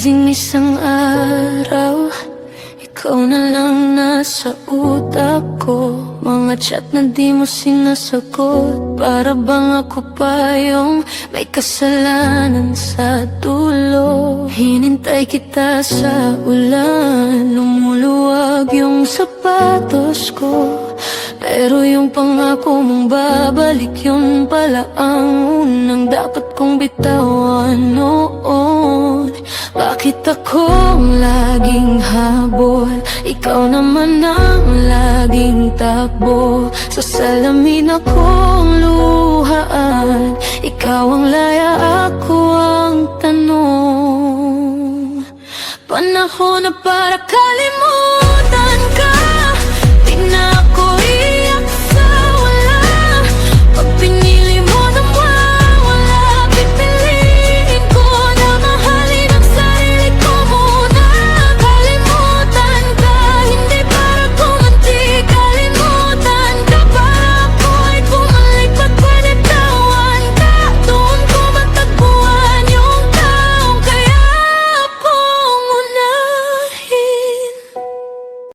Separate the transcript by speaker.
Speaker 1: Pagising isang araw, ikaw na lang nasa utak ko. Mga chat na di mo sinasagot, para bang ako pa yung may kasalanan sa dulo. Hinintay kita sa ulan, lumuluwag yung sapatos ko, pero yung pangako mong babalik, yun pala ang unang dapat kong bitawan noon. Bakit akong laging habol, ikaw naman ang laging takbo? Sa salamin akong luhaan, ikaw ang laya, ako ang tanong. Panahon na para kalimutan